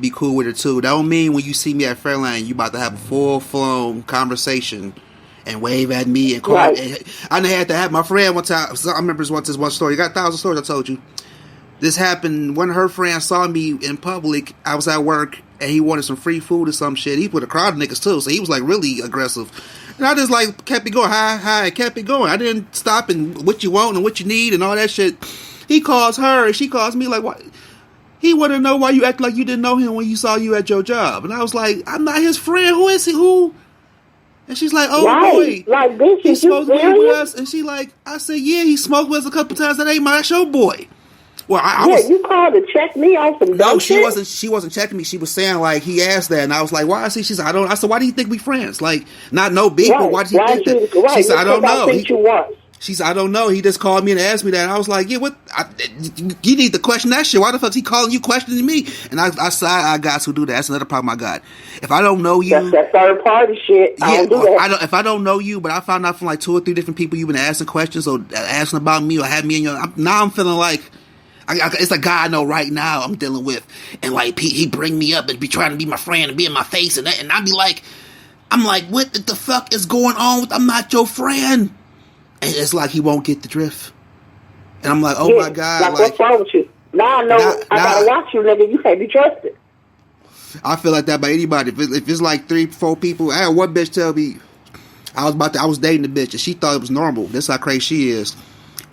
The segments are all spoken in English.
be cool with her too. That don't mean when you see me at Fairlane, you about to have a full-flown conversation and wave at me and call. Right. And I had to have my friend one time. I remember this one story. You got 1,000 stories. I told you. This happened. One of her friends saw me in public. I was at work and he wanted some free food or some shit. He put a crowd of niggas too, so he was like really aggressive. And I just like kept it going, hi, kept it going. I didn't stop and what you want and what you need and all that shit. He calls her and she calls me like, what? He wanted to know why you act like you didn't know him when you saw you at your job. And I was like, I'm not his friend. Who is he? Who? And she's like, oh right. boy, like, bitch, he smoked weed with serious? us. And she like, I said, yeah, he smoked with us a couple times. That's your boy. Well, I yeah, was. You called to check me on some dumb shit? She wasn't checking me. She was saying like he asked that, and I was like, why is he? She said, I don't. I said, why do you think we friends? Like, not no beef, but why do you think that? Right. She said, I don't know. She said, I don't know. He just called me and asked me that. And I was like, yeah, what? You need to question that shit. Why the fuck is he calling you, questioning me? And I said, I got to do that. That's another problem I got. If I don't know you, that's that third party shit. Yeah, I don't do that. If I don't know you, but I found out from like 2 or 3 different people you've been asking questions or asking about me or had me in your. Now I'm feeling like. It's a guy I know right now I'm dealing with, and like he bring me up and be trying to be my friend and be in my face and that, and I be like, I'm like, what the fuck is going on? I'm not your friend, and it's like he won't get the drift, and I'm like, oh my god, like what's wrong with you? Now I know I gotta watch you, nigga. You can't be trusted. I feel like that by anybody. If it's like 3, 4 people, I had one bitch tell me I was dating the bitch and she thought it was normal. That's how crazy she is.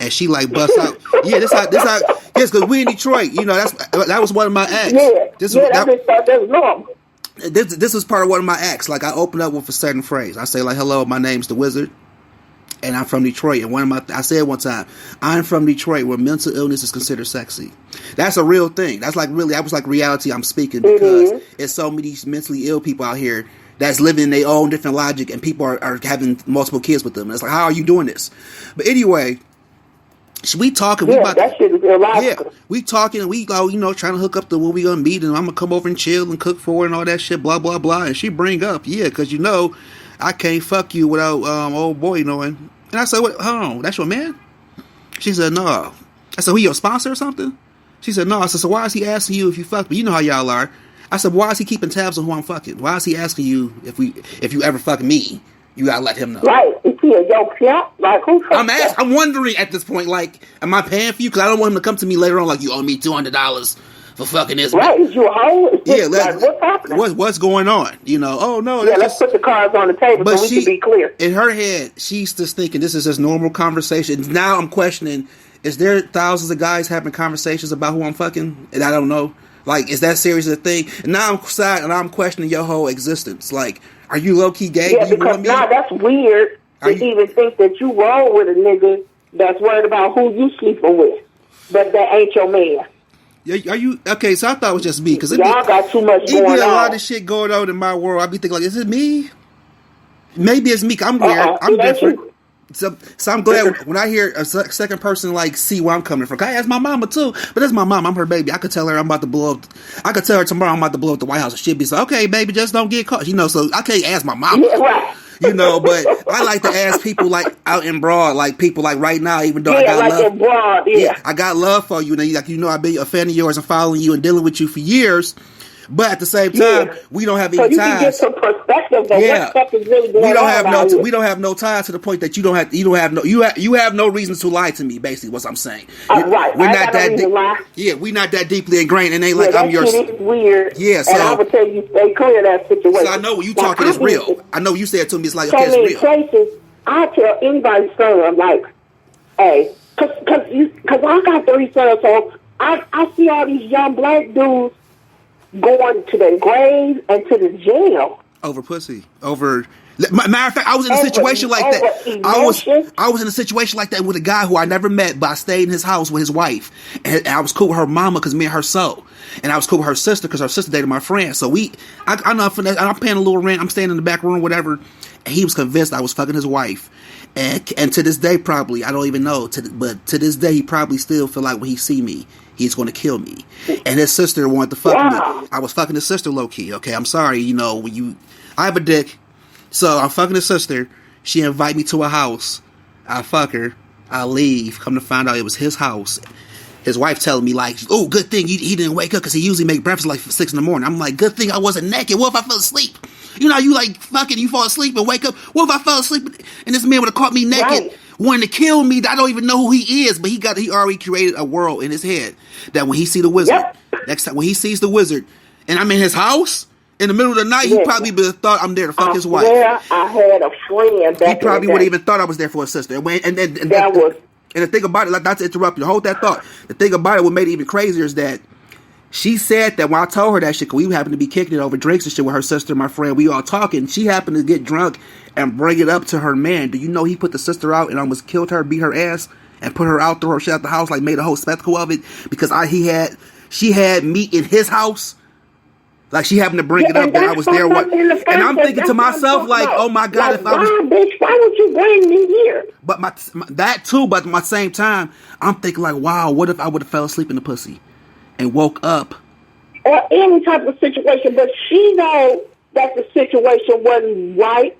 And she like busts out. Yeah, this how. Yes, because we in Detroit. You know, that was one of my acts. Yeah, that bitch thought that was normal. This was part of one of my acts. Like I open up with a certain phrase. I say like, "Hello, my name's the Wizard, and I'm from Detroit." And I said one time, "I'm from Detroit, where mental illness is considered sexy." That's a real thing. That was like reality I'm speaking because it's so many mentally ill people out here that's living their own different logic, and people are having multiple kids with them. And it's like, how are you doing this? But anyway. We talking. That shit is illogical. Yeah, we talking and we go, trying to hook up when we gonna meet, and I'm gonna come over and chill and cook for her and all that shit, blah blah blah. And she bring up, because I can't fuck you without old boy knowing. And I said, what? Hold on, that's your man? She said, no. I said, who, your sponsor or something? She said, no. I said, so why is he asking you if you fuck me? You know how y'all are. I said, why is he keeping tabs on who I'm fucking? Why is he asking you if you ever fuck me? You gotta let him know. Right. Is he a yo pimp? Like, who? I'm wondering at this point, like, am I paying for you? Because I don't want him to come to me later on like, you owe me $200 for fucking this. Right. Is you a hoe? What's happening? What's going on? Oh, no. Yeah, let's put the cards on the table so we can be clear. In her head, she's just thinking this is just normal conversation. Now I'm questioning, is there thousands of guys having conversations about who I'm fucking? And I don't know. Like, is that serious a thing? And now I'm questioning your whole existence. Like, are you low-key gay? Yeah, because now that's weird to even think that you roll with a nigga that's worried about who you sleeping with, but that ain't your man. Are you okay? So I thought it was just me because y'all got too much going on. It be a lot of shit going on in my world. I be thinking like, is it me? Maybe it's me. I'm weird. I'm different. So I'm glad when I hear a second person like see where I'm coming from. I ask my mama too, but that's my mom. I'm her baby. I could tell her I'm about to blow up. I could tell her tomorrow I'm about to blow up the White House, and she'd be like, okay, baby, just don't get caught. So I can't ask my mama. Yeah, right. But I like to ask people like out in broad, like people like right now, even though I got like love. In broad, I got love for you. I've been a fan of yours and following you and dealing with you for years. But at the same time, we don't have any ties. So you can get some perspective of what stuff is really going on. We don't have no ties to the point that you have no reason to lie to me. Basically, what I'm saying. Right. We're not that deep. Yeah, we're not that deeply ingrained, and ain't like I'm your. Shit is weird. Yeah, so and I would tell you stay clear of that situation. So I know when you talking is real. I know you said to me it's like okay, it's real. Places, I tell anybody's son like, hey, because I got 3 sons, so I see all these young black dudes going to the grave and to the jail over pussy. Matter of fact, I was in a situation like that. I was in a situation like that with a guy who I never met, but I stayed in his house with his wife, and I was cool with her mama because me and her and I was cool with her sister because her sister dated my friend. So I'm paying a little rent. I'm staying in the back room, whatever. And he was convinced I was fucking his wife, and to this day, probably I don't even know. But to this day, he probably still feel like when he see me, he's going to kill me. And his sister wanted to fuck me. I was fucking his sister low key. Okay, I'm sorry. I have a dick. So I'm fucking his sister. She invite me to a house. I fuck her. I leave. Come to find out it was his house. His wife telling me like, "Oh, good thing he didn't wake up because he usually make breakfast like 6 in the morning." I'm like, "Good thing I wasn't naked. What if I fell asleep? You know, you like fucking, you fall asleep and wake up. What if I fell asleep and this man would have caught me naked, wanting to kill me? I don't even know who he is, but he already created a world in his head that when he see the wizard, next time when he sees the wizard, and I'm in his house in the middle of the night, he probably would have thought I'm there to fuck his wife. Yeah, I had a friend that he probably would have even thought I was there for his sister. And the thing about it, like, not to interrupt you, hold that thought. The thing about it, what made it even crazier is that she said that when I told her that shit, because we happened to be kicking it over drinks and shit with her sister and my friend, we all talking, she happened to get drunk and bring it up to her man. Do you know he put the sister out and almost killed her, beat her ass, and put her out, threw her shit out the house, like made a whole spectacle of it, because she had me in his house. Like, she happened to bring it up that I was there. And I'm thinking to myself, like, oh my God, if I was... bitch, why would you bring me here? But that too, but at my same time, I'm thinking like, wow, what if I would have fell asleep in the pussy and woke up? Or any type of situation, but she know that the situation wasn't right.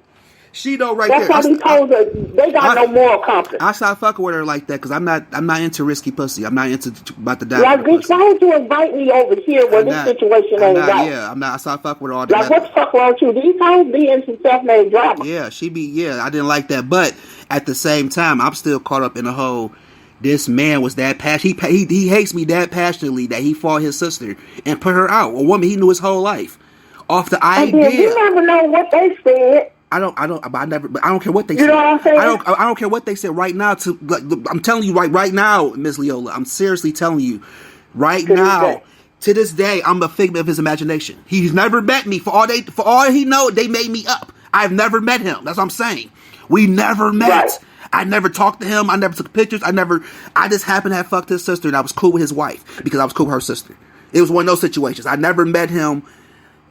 She know right there. That's why we told her they got no moral compass. I stopped fucking with her like that because I'm not into risky pussy. I'm not into about to die. Like, bitch, why would you invite me over here where this situation ain't right? Yeah, I'm not. I stopped fucking with her all the time. Like, what the fuck wrong with you? These hoes be in some self-made drama. Yeah, she be. Yeah, I didn't like that, but at the same time, I'm still caught up in the whole. This man was that passionate. He hates me that passionately that he fought his sister and put her out. A woman he knew his whole life off the idea. You never know what they said. I don't care what they said. You know what I'm saying? I don't care what they said right now. I'm telling you right now, Miss Leola. I'm seriously telling you, right now, to this day, I'm a figment of his imagination. He's never met me. For all he know, they made me up. I've never met him. That's what I'm saying. We never met. Right. I never talked to him. I never took pictures. I just happened to have fucked his sister, and I was cool with his wife because I was cool with her sister. It was one of those situations. I never met him.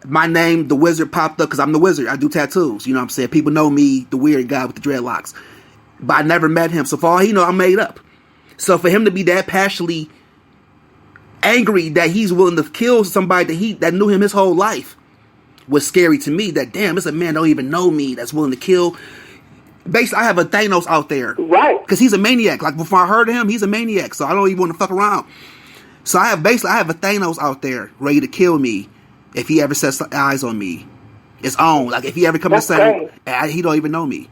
My name, the wizard, popped up because I'm the wizard. I do tattoos. You know what I'm saying? People know me, the weird guy with the dreadlocks. But I never met him. So for all he know, I'm made up. So for him to be that passionately angry that he's willing to kill somebody that knew him his whole life was scary to me. That, damn, it's a man don't even know me that's willing to kill. Basically, I have a Thanos out there. Right. Because he's a maniac. Like, before I heard of him, he's a maniac. So I don't even want to fuck around. So I have a Thanos out there ready to kill me. If he ever sets eyes on me, it's on. Like, if he ever come to say, he don't even know me.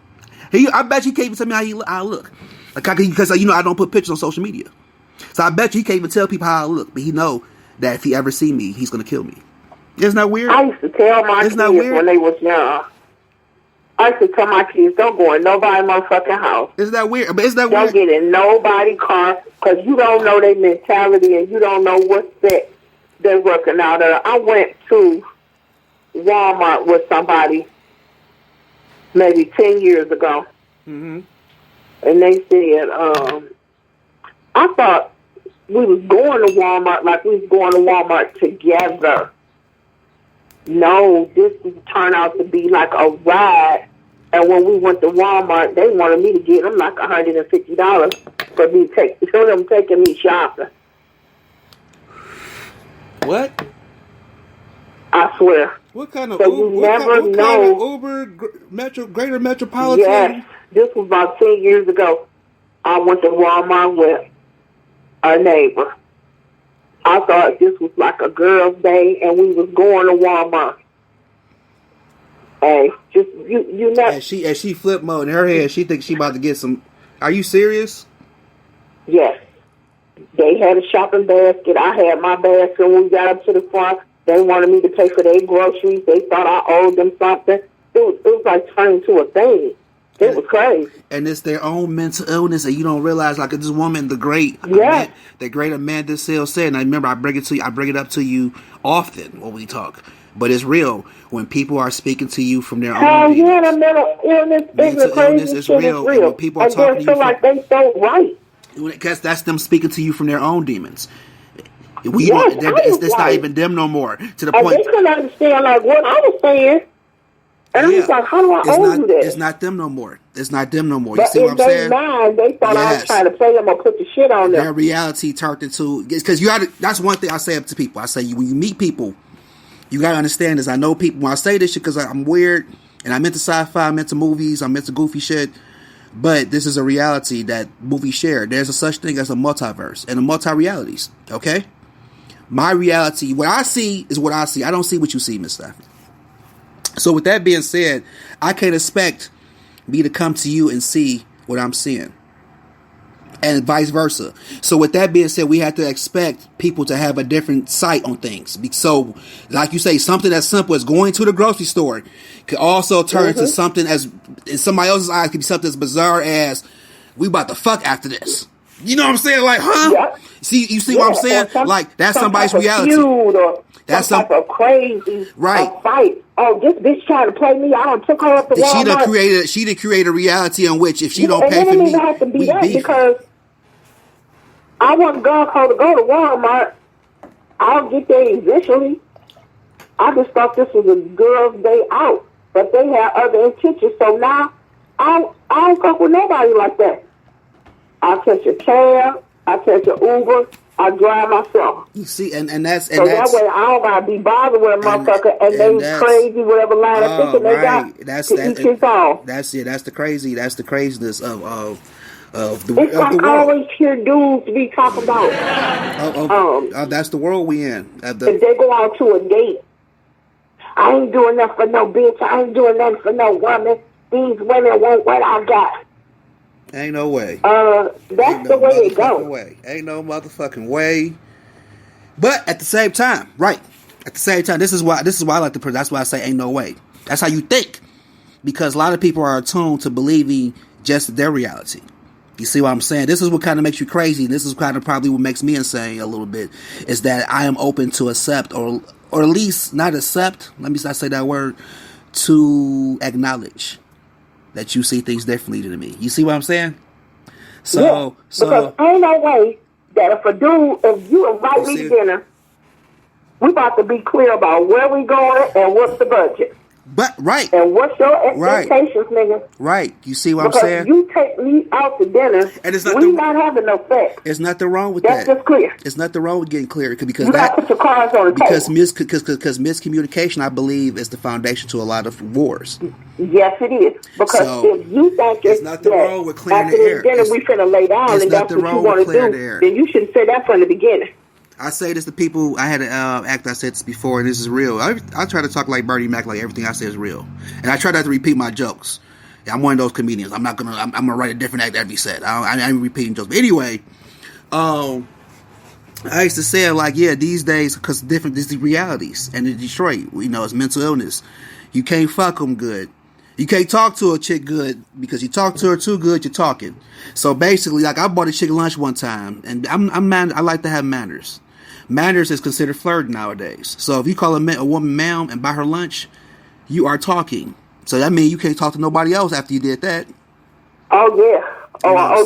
I bet you can't even tell me how I look. Like, because, you know, I don't put pictures on social media. So I bet you he can't even tell people how I look. But he know that if he ever see me, he's going to kill me. Isn't that weird? I used to tell my kids when they was young. I used to tell my kids, don't go in nobody's motherfucking house. Isn't that weird? But isn't that weird? Don't get in nobody's car because you don't know their mentality and you don't know what's that. They're working out. I went to Walmart with somebody maybe 10 years ago. Mm-hmm. And they said, I thought we was going to Walmart like we was going to Walmart together. No, this turned out to be like a ride. And when we went to Walmart, they wanted me to give them like $150 for them taking me shopping. What? I swear. What kind of Uber, greater metropolitan? Yes, this was about 10 years ago. I went to Walmart with a neighbor. I thought this was like a girl's day, and we was going to Walmart. Hey, just you know. And she flip mode in her head. She thinks she about to get some. Are you serious? Yes. They had a shopping basket. I had my basket. When we got up to the front, they wanted me to pay for their groceries. They thought I owed them something. It was like turning to a thing. It was crazy. And it's their own mental illness, and you don't realize, like, this woman, the great Amanda Seales said, and I remember I bring it up to you often when we talk. But it's real. When people are speaking to you from their own the mental illness is real. And when people are talking to you feel like they so right. Because that's them speaking to you from their own demons. It's not even them no more. To the point they couldn't understand like what I was saying. And I was like, how do I owe you this? It's not them no more. It's not them no more. You see what I'm saying? Mind, they thought I was trying to play them or put the shit on them. Their reality turned into... Because that's one thing I say to people. I say, when you meet people, you got to understand this. I know people... When I say this shit because I'm weird, and I'm into sci-fi, I'm into movies, I'm into goofy shit, But this is a reality that movies share. There's a such thing as a multiverse and a multi-realities. Okay? My reality, what I see is what I see. I don't see what you see, Miss Stephanie. So with that being said, I can't expect me to come to you and see what I'm seeing. And vice versa. So with that being said, we have to expect people to have a different sight on things. So, like you say, something as simple as going to the grocery store could also turn into something as, in somebody else's eyes, could be something as bizarre as, we about to fuck after this. You know what I'm saying? Like, huh? Yeah. See, you see what I'm saying? Like, that's somebody's reality. That's some type of crazy fight. Oh, this bitch trying to play me. I done took her up to Walmart. She done created a reality in which if she don't pay for me, it didn't even have to be that because I want girl code to go to Walmart. I'll get there eventually. I just thought this was a girl's day out, but they had other intentions. So now I don't fuck with nobody like that. I catch a cab, I catch an Uber, I drive myself. You see, and that's that way I don't gotta be bothered with a motherfucker and they crazy whatever line of thinking they got to each his own. That's it. That's the craziness of the it's of like the world. I always hear dudes be talking about. That's the world we in. If they go out to a date, I ain't doing nothing for no bitch. I ain't doing nothing for no woman. These women want what I got. Ain't no way. That's the way it goes. Ain't no motherfucking way. But at the same time, right? At the same time, this is why I like to. That's why I say ain't no way. That's how you think, because a lot of people are attuned to believing just their reality. You see what I'm saying? This is what kind of makes you crazy. This is kind of probably what makes me insane a little bit. Is that I am open to accept, or at least not accept. Let me not say that word. To acknowledge that you see things differently than me. You see what I'm saying? So because ain't no way that if you invite me to dinner, we about to be clear about where we going and what's the budget. But right. And what's your expectations, nigga? Right. You see what I'm saying? Because you take me out to dinner, and it's not having no sex. There's nothing wrong with that. That's just clear. It's nothing wrong with getting clear because you gotta put your cards on the table. Because miscommunication, I believe, is the foundation to a lot of wars. Yes, it is. Because if you think there's nothing wrong with clearing the air. After this dinner, we finna lay down, and that's what you want to do, then you should say that from the beginning. I say this to people. I had an act. I said this before, and this is real. I try to talk like Bernie Mac, like everything I say is real, and I try not to repeat my jokes. I'm one of those comedians. I'm gonna write a different act every set. I ain't repeating jokes. But anyway, I used to say like, yeah, these days because different. These realities, and in Detroit, it's mental illness. You can't fuck them good. You can't talk to a chick good because you talk to her too good. You're talking. So basically, like I bought a chick lunch one time, and I like to have manners. Manners is considered flirting nowadays. So if you call a woman ma'am and buy her lunch, you are talking. So that means you can't talk to nobody else after you did that. Oh, yeah.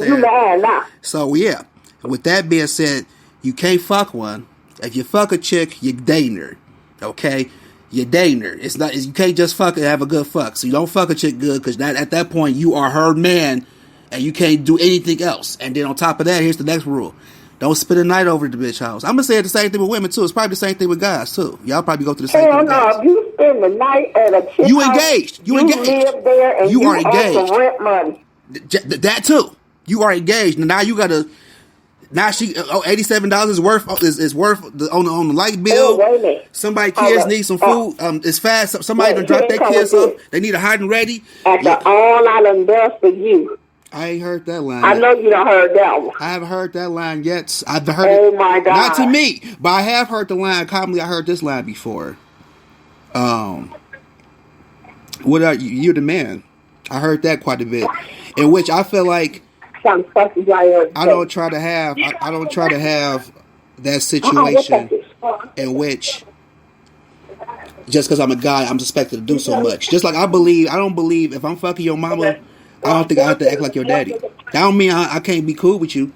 You mad now. So, yeah. With that being said, you can't fuck one. If you fuck a chick, you're dating her. Okay? You're dating her. You can't just fuck and have a good fuck. So you don't fuck a chick good because at that point, you are her man and you can't do anything else. And then on top of that, here's the next rule. Don't spend a night over at the bitch house. I'm going to say the same thing with women, too. It's probably the same thing with guys, too. Y'all probably go through the same thing with guys. If you spend the night at a chick you house, engaged. You live there and you are engaged. owe some rent money. That, too. You are engaged. Now you got to... Now she... $87 is worth on the light bill. Wait a minute. Somebody kids need some food. It's fast. Somebody done dropped their kids off. They need a hide and ready. After all I done done for you. I ain't heard that line. I know you done heard that one. I haven't heard that line yet. I've heard it. Oh my God. Not to me, but I have heard the line. Commonly, I heard this line before. What are you? You're the man. I heard that quite a bit. In which I feel like I don't try to have that situation in which just because I'm a guy, I'm expected to do so much. Just like I don't believe if I'm fucking your mama, I don't think I have to act like your daddy. That don't mean I can't be cool with you.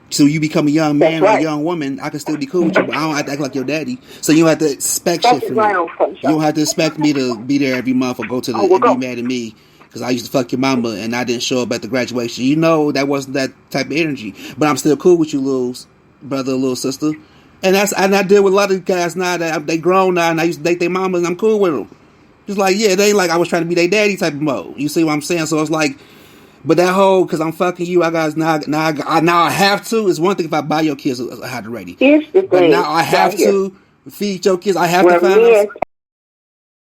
So you become a young man or a young woman, I can still be cool with you, but I don't have to act like your daddy. So you don't have to expect shit from me. You don't have to expect me to be there every month or go to and be mad at me because I used to fuck your mama and I didn't show up at the graduation. You know that wasn't that type of energy. But I'm still cool with you, little brother, little sister. And I deal with a lot of guys now that they grown now and I used to date their mamas and I'm cool with them. Just like, yeah, they ain't like I was trying to be their daddy type of mode. You see what I'm saying? So it's like, But that whole, because I'm fucking you, I got now I have to. It's one thing if I buy your kids a hot rating. Here's the thing. But now I have to feed your kids. I have to find men